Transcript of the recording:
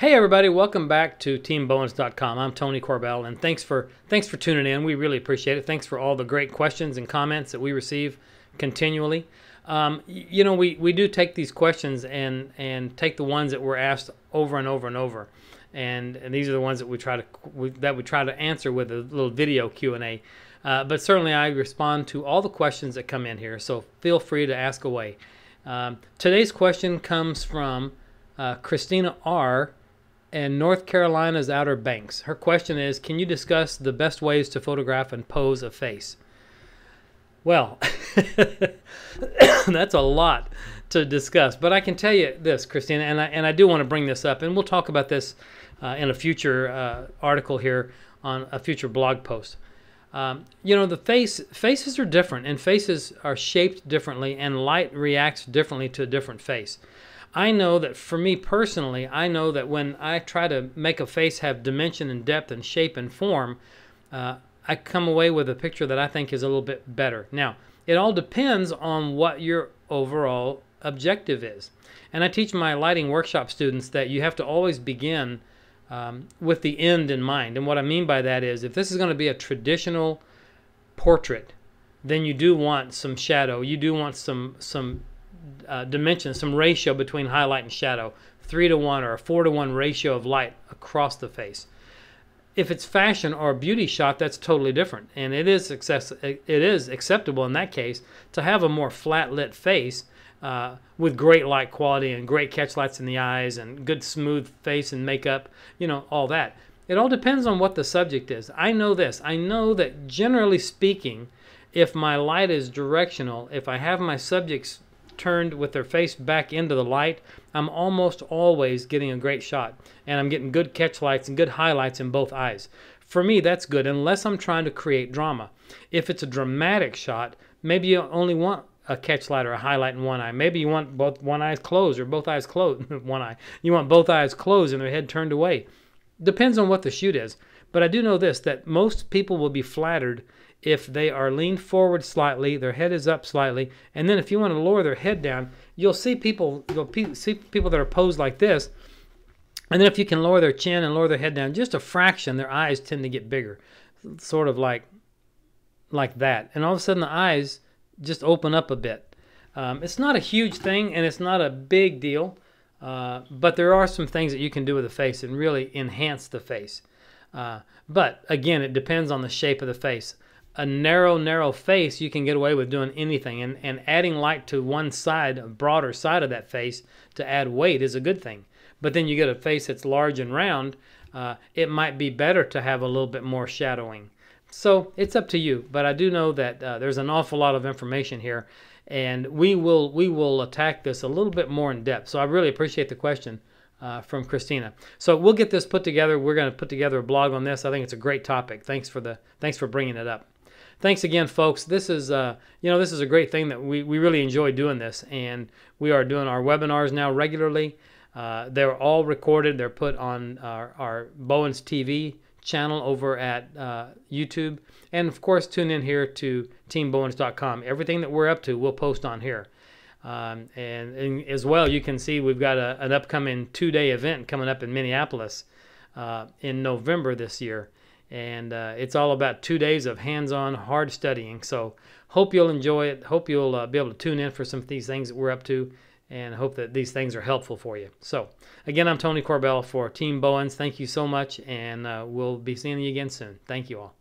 Hey everybody, welcome back to TeamBowens.com. I'm Tony Corbell, and thanks for tuning in. We really appreciate it. Thanks for all the great questions and comments that we receive continually. You know, we do take these questions and take the ones that we're asked over and over and over, and these are the ones that we try to answer with a little video Q&A. But certainly I respond to all the questions that come in here, so feel free to ask away. Today's question comes from Christina R. and North Carolina's Outer Banks. Her question is, can you discuss the best ways to photograph and pose a face? Well, that's a lot to discuss, but I can tell you this, Christina, and I do want to bring this up, and we'll talk about this in a future article here on a future blog post. You know, the faces are different, and faces are shaped differently, and light reacts differently to a different face. I know that for me personally, I know that when I try to make a face have dimension and depth and shape and form, I come away with a picture that I think is a little bit better. Now, it all depends on what your overall objective is. And I teach my lighting workshop students that you have to always begin with the end in mind. And what I mean by that is, if this is going to be a traditional portrait, then you do want some shadow. You do want some dimension, some ratio between highlight and shadow, 3:1 or a 4:1 ratio of light across the face. If it's fashion or a beauty shot, that's totally different, and it is acceptable in that case to have a more flat lit face with great light quality and great catch lights in the eyes and good smooth face and makeup, you know, all that. It all depends on what the subject is. I know this. I know that generally speaking, if my light is directional, if I have my subjects turned with their face back into the light, I'm almost always getting a great shot, and I'm getting good catch lights and good highlights in both eyes. For me, that's good, unless I'm trying to create drama. If it's a dramatic shot, maybe you only want a catch light or a highlight in one eye. Maybe you want one eye closed or both eyes closed. One eye. You want both eyes closed and their head turned away. Depends on what the shoot is. But I do know this, that most people will be flattered if they are leaned forward slightly, their head is up slightly, and then if you want to lower their head down, you'll see people that are posed like this, and then if you can lower their chin and lower their head down just a fraction, their eyes tend to get bigger, sort of like that, and all of a sudden the eyes just open up a bit. It's not a huge thing, and it's not a big deal, but there are some things that you can do with the face and really enhance the face. But again, it depends on the shape of the face. A narrow face, you can get away with doing anything, and adding light to one side, a broader side of that face to add weight is a good thing. But then you get a face that's large and round, it might be better to have a little bit more shadowing. So it's up to you, but I do know that there's an awful lot of information here, and we will attack this a little bit more in depth. So I really appreciate the question from Christina. So we'll get this put together. We're going to put together a blog on this. I think it's a great topic. Thanks for bringing it up. Thanks again, folks. This is this is a great thing that we really enjoy doing this, and we are doing our webinars now regularly. They're all recorded. They're put on our Bowens TV channel over at YouTube, and of course tune in here to TeamBowens.com. Everything that we're up to, we'll post on here. And as well, you can see we've got an upcoming 2-day event coming up in Minneapolis in November this year. And it's all about 2 days of hands-on hard studying. So hope you'll enjoy it. Hope you'll be able to tune in for some of these things that we're up to, and hope that these things are helpful for you. So again, I'm Tony Corbell for Team Bowens. Thank you so much, and we'll be seeing you again soon. Thank you all.